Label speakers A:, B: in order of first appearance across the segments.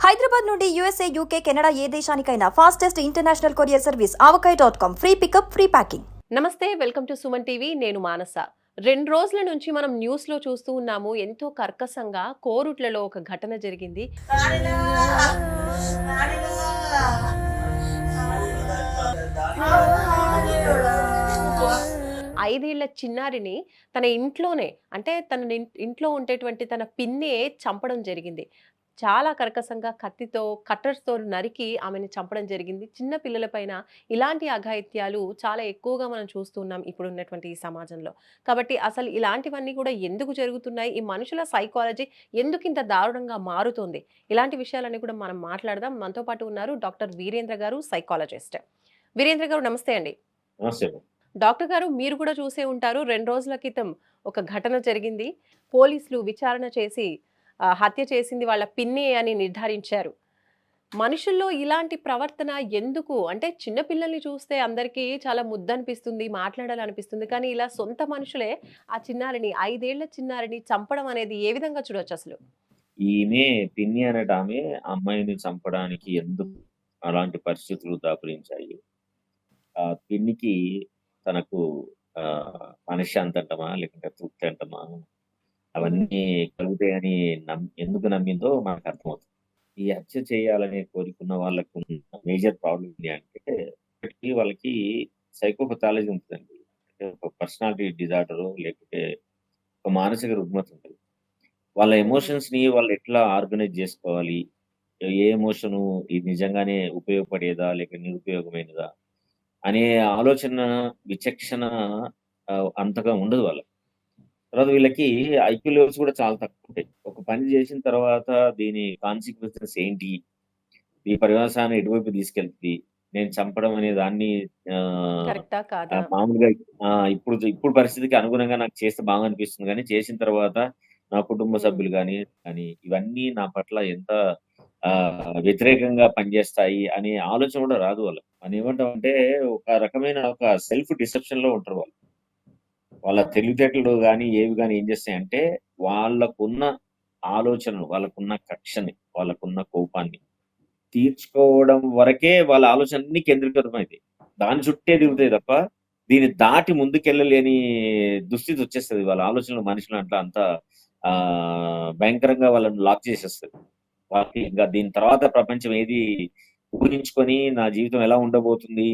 A: హైదరాబాద్ నుండి USA, UK, Canada ఏ దేశానికైనా fastest international courier service avocai.com. Free pickup, free packing.
B: నమస్తే, వెల్కమ్ టు సుమన్ టీవీ. నేను మానస. 2 రోజుల నుంచి మనం న్యూస్లో చూస్తూ ఉన్నాము. ఎంతో కర్కశంగా కోరుట్లలో ఒక ఘటన జరిగింది. 5 ఏళ్ల చిన్నారిని తన ఇంట్లోనే, అంటే తన ఇంట్లో ఉండేటువంటి తన పిన్నే చంపడం జరిగింది. చాలా కర్కశంగా కత్తితో, కట్టర్స్‌తో నరికి ఆమెని చంపడం జరిగింది. చిన్న పిల్లలపైన ఇలాంటి అఘాయిత్యాలు చాలా ఎక్కువగా మనం చూస్తూ ఉన్నాం ఇప్పుడున్నటువంటి ఈ సమాజంలో. కాబట్టి అసలు ఇలాంటివన్నీ కూడా ఎందుకు జరుగుతున్నాయి? ఈ మనుషుల సైకాలజీ ఎందుకింత దారుణంగా మారుతుంది? ఇలాంటి విషయాలన్నీ కూడా మనం మాట్లాడదాం. మనతో పాటు ఉన్నారు డాక్టర్ వీరేంద్ర గారు, సైకాలజిస్ట్. వీరేంద్ర గారు, నమస్తే అండి.
C: నమస్తే.
B: డాక్టర్ గారు, మీరు కూడా చూసే ఉంటారు. 2 రోజుల క్రితం ఒక ఘటన జరిగింది. పోలీసులు విచారణ చేసి హత్య చేసింది వాళ్ళ పిన్నే అని నిర్ధారించారు. మనుషుల్లో ఇలాంటి ప్రవర్తన ఎందుకు? అంటే చిన్న పిల్లల్ని చూస్తే అందరికీ చాలా ముద్దనిపిస్తుంది, మాట్లాడాలనిపిస్తుంది. కానీ ఇలా సొంత మనుషులే ఆ చిన్నారిని, 5 ఏళ్ల చిన్నారిని చంపడం అనేది ఏ విధంగా చూడొచ్చు అసలు?
C: ఈమె పిన్ని అనేటామె అమ్మాయిని చంపడానికి ఎందుకు అలాంటి పరిస్థితులు దాపురించాయి? ఆ పిన్నికి తనకు మనశ్శాంతి అంటమా? లేకుంటే తృప్తి అంటమా? అవన్నీ కలుగుతాయని ఎందుకు నమ్మిందో మనకర్థమవుతుంది. ఈ హత్య చేయాలనే కోరికున్న వాళ్ళకున్న మేజర్ ప్రాబ్లమ్ ఏంటి అంటే, ఒకటి వాళ్ళకి సైకోపథాలజీ ఉంటదండి. అంటే ఒక పర్సనాలిటీ డిజార్డరో లేకపోతే ఒక మానసిక రుగ్మత ఉంటది. వాళ్ళ
B: హ్మ్.
C: ఎమోషన్స్‌ని వాళ్ళు ఎట్లా ఆర్గనైజ్ జేసుకోవాలి? ఏ ఎమోషను ఇది నిజంగానే ఉపయోగపడేదా? లేక నిరుపయోగమైనదా? అనే ఆలోచన, విచక్షణ అంతగా ఉండదు వాళ్ళకి. తర్వాత వీళ్ళకి ఐక్యూ లెవెల్స్ కూడా చాలా తక్కువుంటాయి. ఒక పని జేసిన తర్వాత దీని కాన్సిక్వెన్సెస్ ఏంటి? ఈ పర్యవసానం ఎటువైపు తీసుకెళ్తది? నేను చంపడం అనే దాన్ని ఆహ్,
B: కరెక్టా? కాదా?
C: మామూలుగా ఇప్పుడు పరిస్థితికి అనుగుణంగా నాకు చేస్తే బాగనిపిస్తుంది గానీ, చేసిన తర్వాత నా కుటుంబ
B: హ్మ్.
C: సభ్యులు గాని ఇవన్నీ నా పట్ల ఎంత వ్యతిరేకంగా పనిజేస్తాయి అనే ఆలోచన గూడా రాదు వాళ్ళకి. మనం ఏమంటామంటే, ఒక రకమైన ఒక సెల్ఫ్ డిసెప్షన్‌లో ఉంటారు వాళ్ళు. వాళ్ళ తెలివితేటలు గాని, ఏవి గాని ఏం జేస్తాయంటే, వాళ్ళకున్న ఆలోచనలు, వాళ్ళకున్న కక్షని, వాళ్ళకున్న కోపాన్ని తీర్చుకోవడం వరకే వాళ్ళ ఆలోచనలన్నీ కేంద్రీకృతమైతాయి. దాని చుట్టే
B: హ్మ్.
C: తిరుగుతాయి తప్ప, దీన్ని దాటి ముందుకెళ్ళలేని దుస్థితి వచ్చేస్తది. వాళ్ళ ఆలోచనలు మనుషులను అట్లా అంతా భయంకరంగా వాళ్ళని లాక్ చేసేస్తది. వాళ్ళకి ఇంక దీని తర్వాత ప్రపంచం ఏది ఊహించుకొని నా జీవితం ఎలా ఉండబోతుంది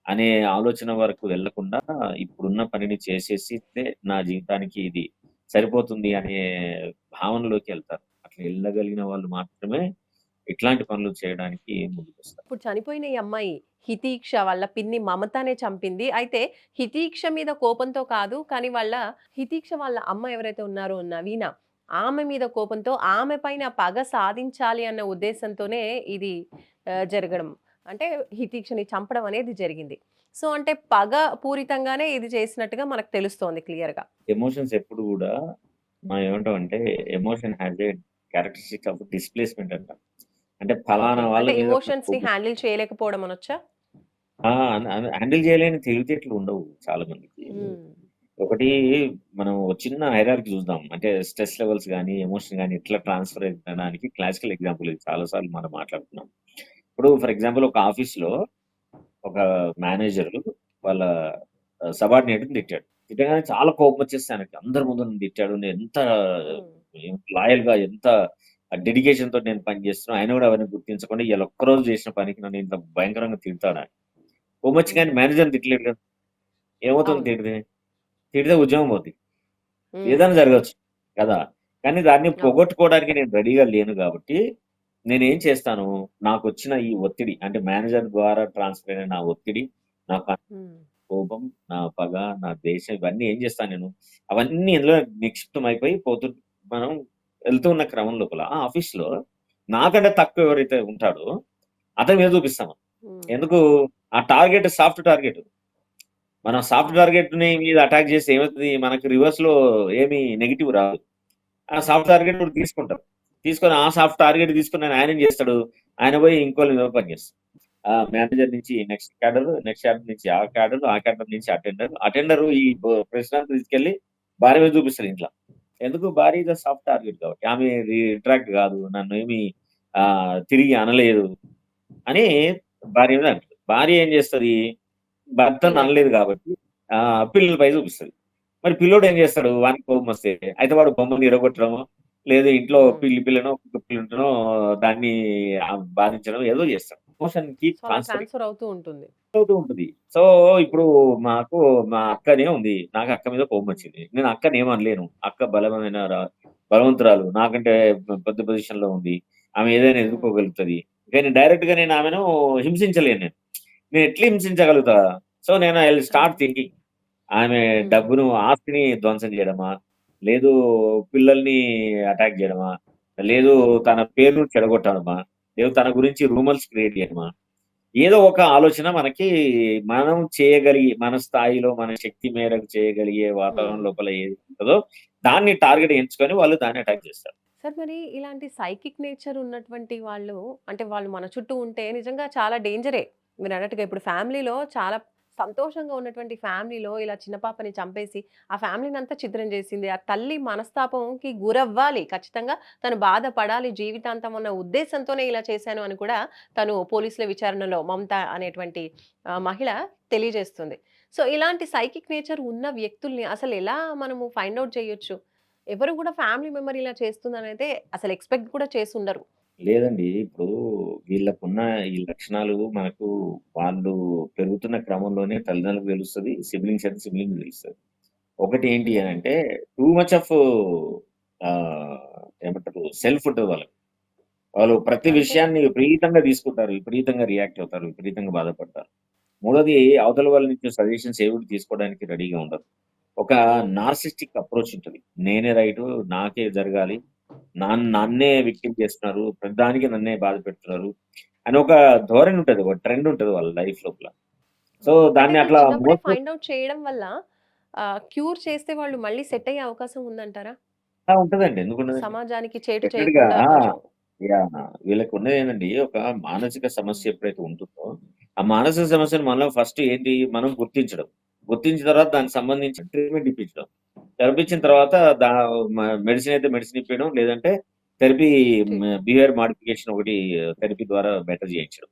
C: అనే ఆలోచన వరకు వెళ్ళకుండా ఇప్పుడున్న పనిని చేసేసితే నా జీవితానికి ఇది సరిపోతుంది అనే భావనలోకెళ్తారు. అట్లా ఎళ్ళగలిగిన వాళ్ళు మాత్రమే ఇట్లాంటి పనులు చేయడానికి ముందుకొస్తారు.
B: ఇప్పుడు చనిపోయిన ఈ అమ్మాయి హితీక్ష వాళ్ళ పిన్ని మమతనే చంపింది. అయితే హితీక్ష మీద కోపంతో కాదు, కానీ హితీక్ష వాళ్ళ అమ్మ ఎవరైతే ఉన్నారో నవీన, ఆమె మీద కోపంతో, ఆమె పైన పగ సాధించాలి అన్న ఉద్దేశంతోనే ఇది జరగడం. అంటే హితీక్షని చంపడం అనేది జరిగింది. సో, అంటే పగ పూరితంగానే ఇది చేసినట్టుగా మనకు తెలుస్తోంది క్లియర్‌గా.
C: ఎమోషన్స్ ఎప్పుడు గూడా మనం ఏమంటామంటే emotion has a characteristic of displacement అంటాం. అంటే
B: ఓకే.
C: ఫలానా వాళ్ళ
B: అంటే
C: మీద
B: ఎమోషన్స్‌ని హ్యాండిల్ చేయలేకపోవడం అనొచ్చా?
C: ఆ! హ్యాండిల్ చేయలేని తెలివితేటలు ఉండవు చాలా మందికి.
B: హ్మ్.
C: ఒకటి మనం ఒక చిన్న హైరార్కీ చూద్దాం. అంటే స్ట్రెస్ లెవెల్స్ గాని, ఎమోషన్ గాని ఎట్లా ట్రాన్స్‌ఫర్ అయితడానికి క్లాసికల్ ఎగ్జాంపుల్ ఇది చాలా సార్లు మనం మాట్లాడుకున్నాం. ఇప్పుడు ఫర్ ఎగ్జాంపుల్ ఒక ఆఫీస్‌లో ఒక మేనేజరు వాళ్ళ సబార్డినేట్‌ని తిట్టాడు. తిట్టగానే చాలా కోపమొచ్చేసింది ఆయనకి. అందరి ముందు నన్ను తిట్టాడు. నేను ఎంత
B: హ్మ్.
C: లాయల్‌గా ఎంత డెడికేషన్‌తోటి నేను పని చేస్తున్నా. ఆయన కూడా అవన్నీ గుర్తించకుండా ఇయాల ఒక్కరోజు చేసిన పనికి నన్ను ఇంత భయంకరంగా తిడతాడా? కోపమొచ్చి కానీ
B: హ్మ్.
C: మేనేజర్‌ని తిట్టలేడు కదా! ఏమవుతుంది
B: అవును.
C: తిడితే? తిడితే ఉద్యోగం పోద్ది.
B: హ్మ్.
C: ఏదైనా జరగొచ్చు కదా! కానీ దాన్ని
B: అవును.
C: పోగొట్టుకోవడానికి నేను రెడీగా లేను గాబట్టి, నేనేం చేస్తాను, నాకొచ్చిన ఈ ఒత్తిడి అంటే మేనేజర్ ద్వారా ట్రాన్స్‌ఫర్ అయిన నా ఒత్తిడి, నా
B: హ్మ్.
C: కోపం, నా పగ, నా ద్వేషం ఇవన్నీ ఏం చేస్తాను నేను, అవన్నీ ఇందులో నిక్షిప్తమైపోయి మనం వెళ్తూ ఉన్న క్రమం లోపల ఆ ఆఫీస్‌లో నాకంటే తక్కువ ఎవరైతే ఉంటాడో అతని మీద చూపిస్తాం.
B: హ్మ్.
C: ఎందుకు? ఆ టార్గెట్ సాఫ్ట్ టార్గెట్. మనం సాఫ్ట్
B: అవును.
C: టార్గెట్‌ని మీద అటాక్ చేస్తే ఏమైతది? మనకి రివర్స్‌లో ఏమి నెగెటివ్ రాదు. ఆ సాఫ్ట్ టార్గెట్ కూడా తీసుకుంటారు. తీసుకొని ఆ సాఫ్ట్ టార్గెట్ తీసుకొని ఆయనేం చేస్తాడు? ఆయన పోయి ఇంకోళ్ళ మీద పని చేస్తాడు. మేనేజర్ నుంచి నెక్స్ట్ క్యాడర్, నెక్స్ట్ క్యాడర్ నుంచి ఆ క్యాడర్, ఆ క్యాడర్ నుంచి అటెండర్, అటెండర్ ఈ ప్రెసిడెంట్ తీసుకెళ్ళి భార్య మీద చూపిస్తాడు ఇంట్ల. ఎందుకు? భార్య ఈస్ ఎ సాఫ్ట్ టార్గెట్ కాబట్టి. ఆమె ఇంటరాక్ట్ కాదు. నన్నేమి తిరిగి అనలేదు అని భార్య మీద అంటది. భార్య ఏం చేస్తది? భర్తను
B: పిల్లల
C: అనలేదు
B: పైన.
C: కాబట్టి పిల్లలపై చూపిస్తది. మరి పిల్లోడు ఏం చేస్తాడు? వానికి కోపమొస్తే అయితే వాడు బొమ్మని ఇరగొట్టడమో, లేదు ఇంట్లో
B: హ్మ్.
C: పిల్లినో, కుక్క పిల్లుంటనో దాన్ని బాధించడం ఏదో చేస్తాడు. ఎమోషన్ కీప్
B: సో, అలా
C: ట్రాన్స్‌ఫరింగ్
B: ట్రాన్స్‌ఫర్ అవుతూ ఉంటుంది.
C: అవుతూ ఉంటది. సో, ఇప్పుడు
B: హ్మ్.
C: మాకు మా అక్కనే ఉంది. నాకు అక్క మీద
B: హ్మ్.
C: కోపమొచ్చింది. నేను అక్కనేమనలేను. అక్క బలమైన బలవంతురాలు. నాకంటే పెద్ద పొజిషన్‌లో ఉంది. ఆమె ఏదైనా
B: హ్మ్.
C: ఎదుర్కోగలుగుతది. కానీ డైరెక్ట్‌గా నేను ఆమెను హింసించలేను నేను. నేను ఎట్లా హింసించగలుగుతా? సో, నేను ఐ విల్ స్టార్ట్
B: అవును.
C: థింకింగ్. ఆమె
B: హ్మ్.
C: డబ్బును, ఆస్తిని ధ్వంసం చేయడమా? లేదు పిల్లల్ని అటాక్ చేయడమా? లేదు
B: హ్మ్.
C: తన పేరును చెడగొట్టడమా? లేదు తన గురించి రూమర్స్ క్రియేట్ చేయడమా? ఏదో ఒక ఆలోచన మనకి మనం చేయగలిగి మన స్థాయిలో, మన శక్తి మేరకు చేయగలిగే వాతావరణం
B: హ్మ్.
C: లోపల ఏది ఉంటదో దాన్ని టార్గెట్ ఎంచుకొని వాళ్ళు దాన్ని అటాక్ చేస్తారు.
B: సార్ మరి ఇలాంటి సైకిక్ నేచర్ ఉన్నటువంటి వాళ్ళు అంటే వాళ్ళు మన చుట్టూ ఉంటే నిజంగా చాలా డేంజరే. మీరన్నట్టుగా ఇప్పుడు ఫ్యామిలీలో చాలా సంతోషంగా ఉన్నటువంటి ఫ్యామిలీలో ఇలా చిన్న పాపని చంపేసి ఆ ఫ్యామిలీనంతా ఛిద్రం చేసింది. ఆ తల్లి మనస్తాపంకి గురవ్వాలి. ఖచ్చితంగా తను బాధపడాలి జీవితాంతం అన్న ఉద్దేశంతోనే ఇలా చేశాను అని కూడా తను పోలీసుల విచారణలో మమత అనేటువంటి మహిళ తెలియజేస్తుంది. సో, ఇలాంటి సైకిక్ నేచర్ ఉన్న వ్యక్తుల్ని అసలెలా మనము ఫైండ్ ఔట్ చేయొచ్చు? ఎవరు గూడా ఫ్యామిలీ మెంబర్ ఇలా చేస్తుందనైతే అసలు ఎక్స్‌పెక్ట్ కూడా చేసుండరు.
C: లేదండి. ఇప్పుడు వీళ్ళకున్న ఈ లక్షణాలు మనకు వాళ్ళు పెరుగుతున్న క్రమంలోనే తల్లిదండ్రులకు తెలుస్తది. సిబ్లింగ్స్ అయితే సిబ్లింగ్‌కి తెలుస్తది. ఒకటి ఏంటి
B: హుహు.
C: అనంటే టూ మచ్ ఆఫ్ ఏమంటారు సెల్ఫ్ ఉంటది వాళ్ళకి. వాళ్ళు ప్రతి
B: అంటే
C: విషయాన్ని విపరీతంగా తీసుకుంటారు. విపరీతంగా రియాక్ట్ అవుతారు. విపరీతంగా బాధపడతారు. మూడోది అవతల వాళ్ళ నుంచి సజెషన్స్ ఏవి తీసుకోవడానికి రెడీగా ఉండరు. ఒక
B: హ్మ్.
C: నార్సిస్టిక్ అప్రోచ్ ఉంటది. నేనే రైటు, నాకే జరగాలి. నన్నే విక్టిమ్ చేస్తున్నారు. ప్రతిదానికి నన్నే బాధ పెడుతున్నారు. అని ఒక ధోరణి ఉంటది. ఒక ట్రెండ్ ఉంటది వాళ్ళ లైఫ్ లోపల. So,
B: okay. అంటే
C: దాన్ని
B: ఇది
C: అట్లా
B: చిన్నప్పుడే
C: మోస్ట్‌లీ
B: ఫైండ్ ఔట్ చేయడం వల్ల క్యూర్ చేస్తే వాళ్ళు మళ్ళీ సెట్ అయ్యే అవకాశం ఉందంటారా?
C: ఉంటదండి. ఎందుకుండదండి?
B: సమాజానికి చేటు
C: డెఫినిట్‌గా
B: చేయకుండా కొంచెం
C: యాహ్! వీళ్ళకున్నదేంటండి ఒక మానసిక
B: హ్మ్.
C: సమస్య ఎప్పుడైతే ఉంటుందో, ఆ మానసిక సమస్యను మనలో ఫస్ట్ ఏంటి మనం గుర్తించడం. గుర్తించిన తర్వాత దానికి సంబంధించిన ట్రీట్‌మెంట్ ఇప్పించడం. తెరపించిన
B: హ్మ్.
C: తర్వాత దా మ మెడిసిన్ అయితే మెడిసిన్ ఇప్పియడం. లేదంటే థెరపీ
B: ట్రీట్‌మెంట్.
C: బిహేవియర్ మోడిఫికేషన్ ఒకటి థెరపీ ద్వారా బెటర్ చేయించడం.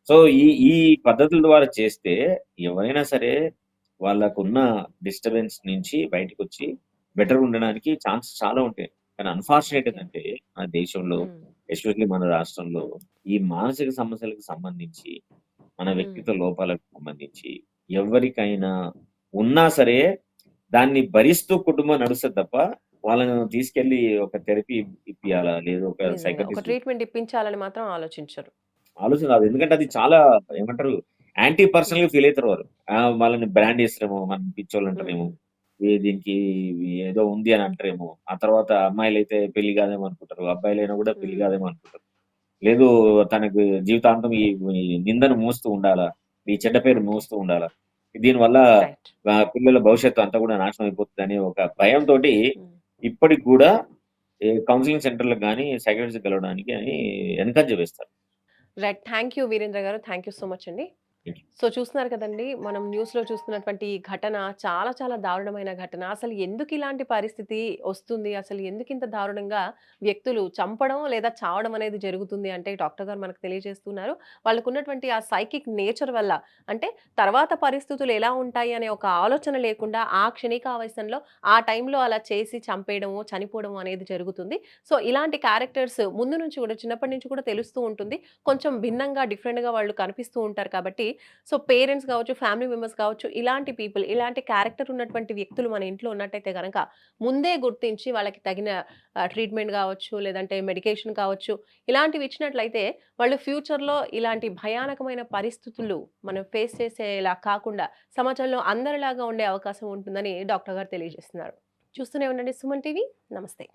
C: సో, ఈ ఈ
B: హ్మ్.
C: పద్ధతుల ద్వారా చేస్తే ఎవరైనా సరే వాళ్ళకున్న డిస్టర్బెన్స్ నుంచి బయటకొచ్చి బెటర్‌గా ఉండడానికి ఛాన్సెస్ చాలా ఉంటాయి. కానీ అన్‌ఫార్చునేట్
B: ఓకే.
C: ఏందంటే మన దేశంలో
B: హ్మ్.
C: ఎస్పెషల్లీ మన రాష్ట్రంలో ఈ మానసిక సమస్యలకు సంబంధించి, మన
B: హ్మ్.
C: వ్యక్తిత్వ లోపాలకు సంబంధించి ఎవరికైనా ఉన్నా సరే దాన్ని భరిస్తూ కుటుంబం నడుస్తది తప్ప, వాళ్ళను తీసుకెళ్ళి ఒక థెరపీ ఇప్పియాలా? లేదు ఒక
B: నిజంగా. ఒక
C: సైకాట్రిస్ట్
B: ట్రీట్‌మెంట్ ఇప్పించాలని మాత్రం ఆలోచించరు.
C: ఆలోచన రాదు. ఎందుకంటే అది చాలా ఏమంటారు యాంటీ
B: హ్మ్.
C: పర్సనల్‌గా ఫీల్ అయితారు వాళ్ళు. వాళ్ళని బ్రాండ్ చేస్తారేమో, మనం పిచ్చోళ్ళంటారేమో,
B: హ్మ్.
C: దీనికి ఏదో ఉంది అని అంటారేమో. ఆ తర్వాత అమ్మాయిలైతే పెళ్లి కాదేమో అనుకుంటారు. అబ్బాయిలైనా కూడా పెళ్లి
B: హ్మ్.
C: కాదేమో అనుకుంటారు. లేదు తనకు జీవితాంతం ఈ నిందను మోస్తూ ఉండాలా? ఈ చెడ్డ పేరు
B: ఓకే.
C: మోస్తూ ఉండాలా? దీనివల్ల
B: రైట్.
C: పిల్లల భవిష్యత్తు అంతా కూడా నాశనం అయిపోతదని ఒక భయంతోటి
B: హ్మ్.
C: ఇప్పటికి గూడా కౌన్సెలింగ్ సెంటర్‌లకు గాని, సైకాట్రిస్ట్‌కి కలవడానికి అని వెనకంజ వేస్తారు.
B: రైట్. థాంక్ యూ వీరేంద్ర గారు. థాంక్ యూ సో మచ్ అండి. సో, చూస్తున్నారు కదండీ! మనం న్యూస్‌లో చూస్తున్నటువంటి ఈ ఘటన చాలా చాలా దారుణమైన ఘటన. అసలు ఎందుకు ఇలాంటి పరిస్థితి వస్తుంది? అసలు ఎందుకింత దారుణంగా వ్యక్తులు చంపడం లేదా చావడం అనేది జరుగుతుంది అంటే డాక్టర్ గారు మనకు తెలియజేస్తున్నారు. వాళ్ళకున్నటువంటి ఆ సైకిక్ నేచర్ వల్ల అంటే తర్వాత పరిస్థితులు ఎలా ఉంటాయి అనే ఒక ఆలోచన లేకుండా ఆ క్షణికావేశంలో ఆ టైంలో అలా చేసి చంపేయడమో, చనిపోవడమో అనేది జరుగుతుంది. సో, ఇలాంటి క్యారెక్టర్స్ ముందు నుంచి కూడా చిన్నప్పటి నుంచి కూడా తెలుస్తూ ఉంటుంది. కొంచెం భిన్నంగా డిఫరెంట్‌గా వాళ్ళు కనిపిస్తూ ఉంటారు కాబట్టి సో, పేరెంట్స్ గావచ్చు, ఫ్యామిలీ మెంబర్స్ కావచ్చు, ఇలాంటి పీపుల్, ఇలాంటి క్యారెక్టర్ ఉన్నటువంటి వ్యక్తులు మన ఇంట్లో ఉన్నట్టయితే గనక, ముందే గుర్తించి వాళ్ళకి తగిన ట్రీట్‌మెంట్ గావచ్చు, లేదంటే మెడికేషన్ కావచ్చు, ఇలాంటివి ఇచ్చినట్లయితే వాళ్ళు ఫ్యూచర్‌లో ఇలాంటి భయానకమైన పరిస్థితులు మనం ఫేస్ చేసేలా కాకుండా, సమాజంలో అందరిలాగా ఉండే అవకాశం ఉంటుందని డాక్టర్ గారు తెలియజేస్తున్నారు. చూస్తూనే ఉండండి సుమన్ టీవీ. నమస్తే.